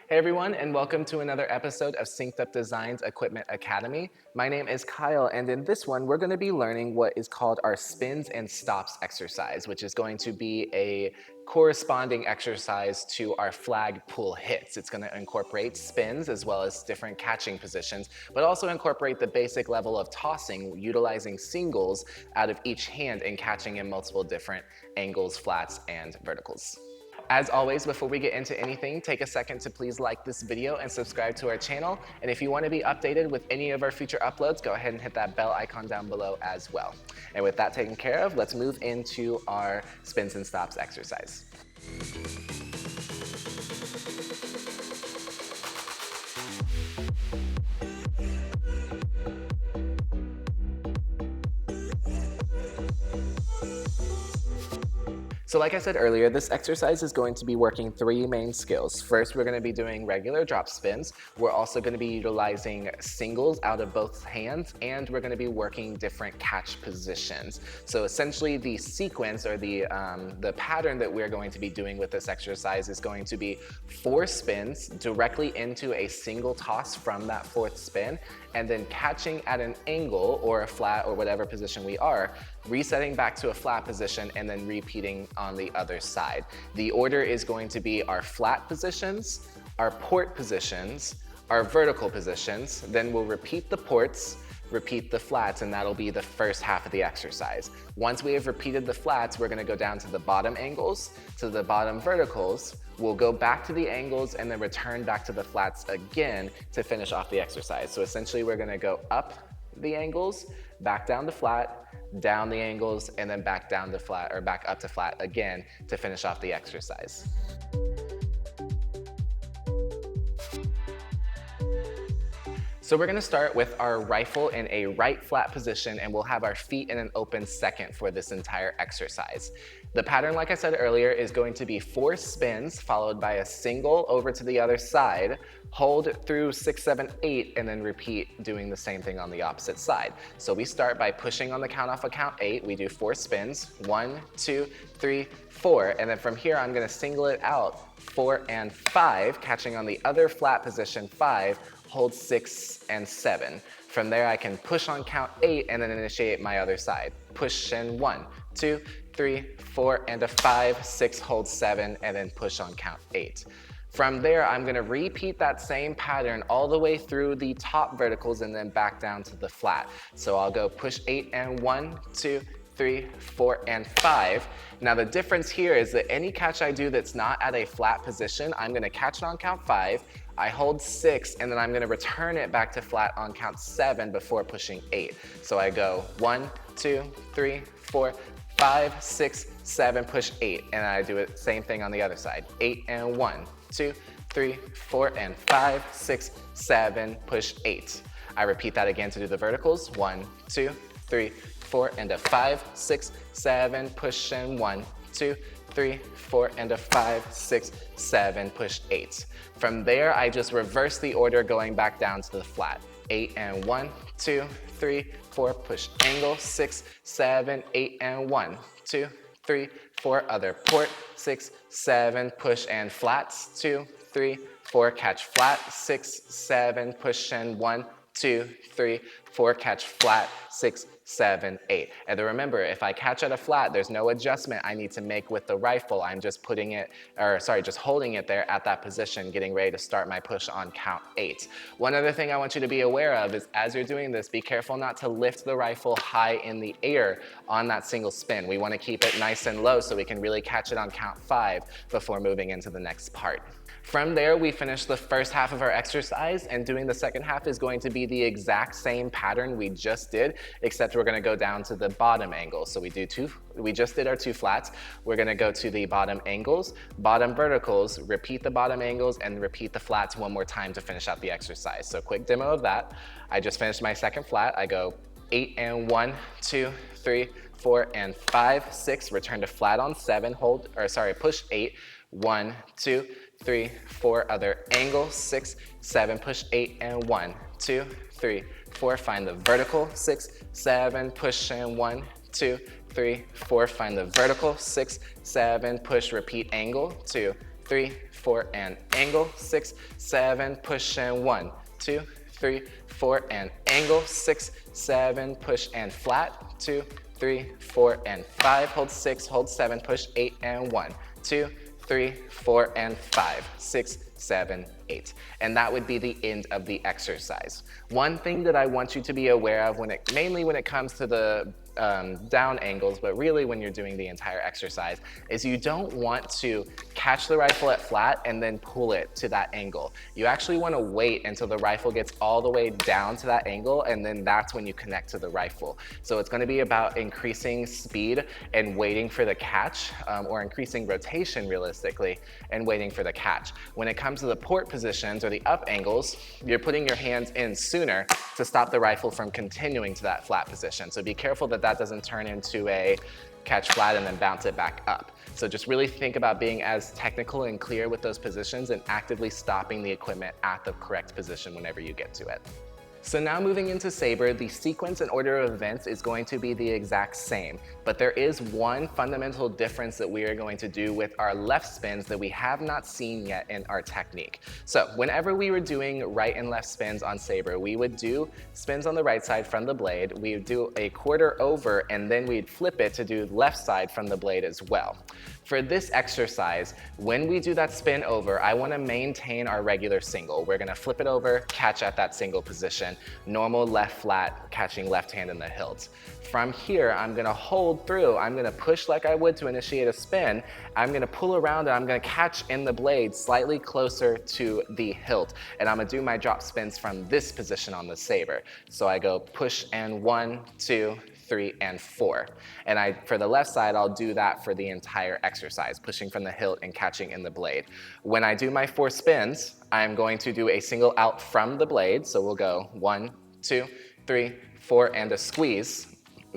Hey everyone, and welcome to another episode of Synced Up Design's Equipment Academy. My name is Kyle, and in this one, we're going to be learning what is called our spins and stops exercise, which is going to be a corresponding exercise to our flag pull hits. It's going to incorporate spins as well as different catching positions, but also incorporate the basic level of tossing, utilizing singles out of each hand and catching in multiple different angles, flats, and verticals. As always, before we get into anything, take a second to please like this video and subscribe to our channel. And if you want to be updated with any of our future uploads, go ahead and hit that bell icon down below as well. And with that taken care of, let's move into our spins and stops exercise. So like I said earlier, this exercise is going to be working three main skills. First, we're going to be doing regular drop spins. We're also going to be utilizing singles out of both hands, and we're going to be working different catch positions. So essentially the sequence or the pattern that we're going to be doing with this exercise is going to be 4 spins directly into a single toss from that 4th spin, and then catching at an angle or a flat or whatever position we are, resetting back to a flat position, and then repeating on the other side. The order is going to be our flat positions, our port positions, our vertical positions, then we'll repeat the ports, repeat the flats, and that'll be the first half of the exercise. Once we have repeated the flats, we're gonna go down to the bottom angles, to the bottom verticals, we'll go back to the angles and then return back to the flats again to finish off the exercise. So essentially we're gonna go up the angles, back down to flat, down the angles, and then back down to flat, or back up to flat again to finish off the exercise. So we're gonna start with our rifle in a right flat position, and we'll have our feet in an open second for this entire exercise. The pattern, like I said earlier, is going to be 4 spins followed by a single over to the other side, hold through 6, 7, 8, and then repeat doing the same thing on the opposite side. So we start by pushing on the count off of count 8. We do 4 spins, 1, 2, 3, 4, and then from here I'm gonna single it out 4 and 5, catching on the other flat position 5, hold 6 and 7. From there I can push on count 8 and then initiate my other side. Push in 1, 2, 3, 4, and a 5, 6, hold 7, and then push on count 8. From there, I'm gonna repeat that same pattern all the way through the top verticals and then back down to the flat. So I'll go push 8 and 1, 2, 3, 4, and 5. Now the difference here is that any catch I do that's not at a flat position, I'm gonna catch it on count 5, I hold 6, and then I'm gonna return it back to flat on count 7 before pushing 8. So I go 1, 2, 3, 4, 5, 6, 7, push 8, and I do it same thing on the other side. 8 and 1, 2, 3, 4, and 5, 6, 7, push 8. I repeat that again to do the verticals. 1, 2, 3, 4, and a 5, 6, 7, push and 1, 2, 3, 4, and a 5, 6, 7, push 8. From there, I just reverse the order going back down to the flat. 8 and 1, 2, 3, 4, push angle, 6, 7, 8 and 1, 2, 3, 4, other port, 6, 7, push and flats, 2, 3, 4, catch flat, 6, 7, push and 1, 2, 3, 4, catch flat, 6, 7, 8. And then remember, if I catch at a flat, there's no adjustment I need to make with the rifle. I'm just just holding it there at that position, getting ready to start my push on count 8. One other thing I want you to be aware of is as you're doing this, be careful not to lift the rifle high in the air on that single spin. We want to keep it nice and low so we can really catch it on count 5 before moving into the next part. From there, we finish the first half of our exercise, and doing the second half is going to be the exact same pattern we just did, except we're gonna go down to the bottom angle. So we just did our 2 flats. We're gonna go to the bottom angles, bottom verticals, repeat the bottom angles, and repeat the flats one more time to finish out the exercise. So quick demo of that. I just finished my second flat. I go 8 and 1, 2, 3, 4, and 5, 6, return to flat on 7, push 8, 1, 2, 3, 4, other angle, 6, 7, push 8 and 1, 2, 3, 4, find the vertical, 6, 7, push and 1, 2, 3, 4, find the vertical, 6, 7, push, repeat angle, 2, 3, 4, and angle, 6, 7, push and 1, 2, 3, 4, and angle, 6, 7, push and flat, 2, 3, 4, and 5, hold 6, hold 7, push 8 and 1, 2, 3, 4, and 5, 6, 7, 8. And that would be the end of the exercise. One thing that I want you to be aware of mainly when it comes to the down angles, but really when you're doing the entire exercise, is you don't want to catch the rifle at flat and then pull it to that angle. You actually want to wait until the rifle gets all the way down to that angle, and then that's when you connect to the rifle. So it's going to be about increasing speed and waiting for the catch, or increasing rotation realistically and waiting for the catch. When it comes to the port positions or the up angles, you're putting your hands in sooner to stop the rifle from continuing to that flat position. So be careful that that doesn't turn into a catch flat and then bounce it back up. So just really think about being as technical and clear with those positions and actively stopping the equipment at the correct position whenever you get to it. So now moving into Sabre, the sequence and order of events is going to be the exact same, but there is one fundamental difference that we are going to do with our left spins that we have not seen yet in our technique. So whenever we were doing right and left spins on Sabre, we would do spins on the right side from the blade, we would do a quarter over, and then we'd flip it to do left side from the blade as well. For this exercise, when we do that spin over, I want to maintain our regular single. We're going to flip it over, catch at that single position, normal left flat, catching left hand in the hilt. From here, I'm going to hold through. I'm going to push like I would to initiate a spin. I'm going to pull around and I'm going to catch in the blade slightly closer to the hilt. And I'm going to do my drop spins from this position on the Sabre. So I go push and 1, 2, 3, and 4. And for the left side, I'll do that for the entire exercise, pushing from the hilt and catching in the blade. When I do my 4 spins, I'm going to do a single out from the blade. So we'll go 1, 2, 3, 4, and a squeeze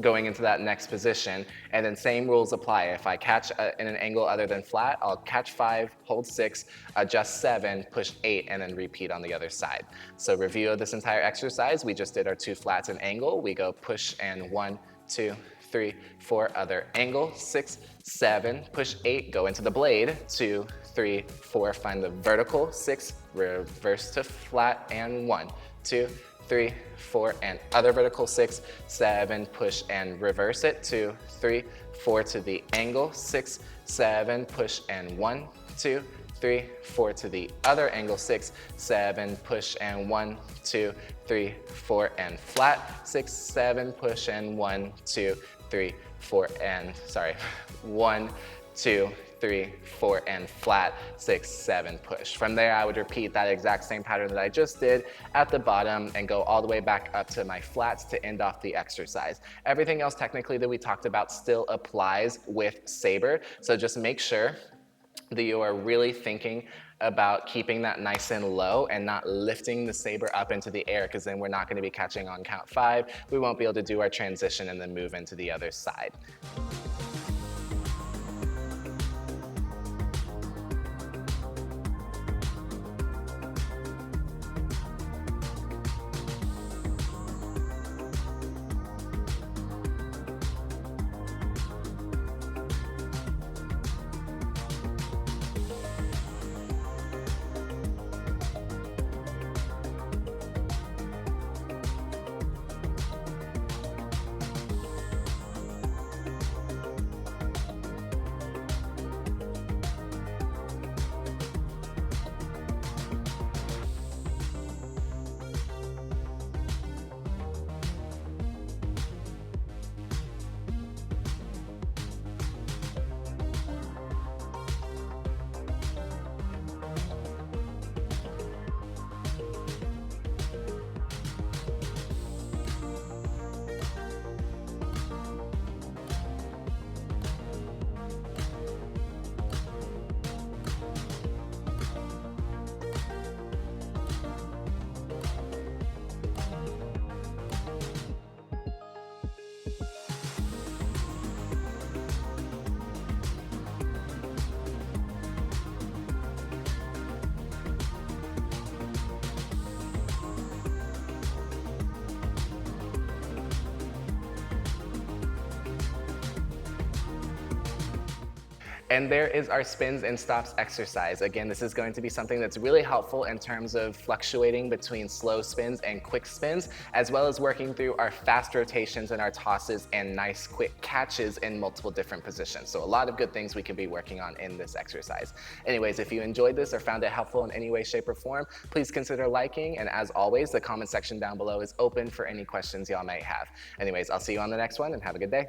going into that next position. And then same rules apply. If I catch in an angle other than flat, I'll catch 5, hold 6, adjust 7, push 8, and then repeat on the other side. So review of this entire exercise, we just did our 2 flats and angle. We go push and 1, 2, 3, 4, other angle, 6, 7, push 8, go into the blade, 2, 3, 4, find the vertical, 6, reverse to flat, and 1, 2, 3, 4, and other vertical, 6, 7, push and reverse it, 2, 3, 4 to the angle, 6, 7, push and 1, 2, 3, 4 to the other angle, 6, 7, push and 1, 2, 3, 4 and flat, 6, 7, push and 1, 2, 3, 4 and, 1, 2, 3, 4, and flat, 6, 7, push. From there, I would repeat that exact same pattern that I just did at the bottom and go all the way back up to my flats to end off the exercise. Everything else technically that we talked about still applies with Sabre, so just make sure that you are really thinking about keeping that nice and low and not lifting the Sabre up into the air, because then we're not going to be catching on count 5. We won't be able to do our transition and then move into the other side. And there is our spins and stops exercise. Again, this is going to be something that's really helpful in terms of fluctuating between slow spins and quick spins, as well as working through our fast rotations and our tosses and nice quick catches in multiple different positions. So a lot of good things we can be working on in this exercise. Anyways, if you enjoyed this or found it helpful in any way, shape, or form, please consider liking. And as always, the comment section down below is open for any questions y'all might have. Anyways, I'll see you on the next one and have a good day.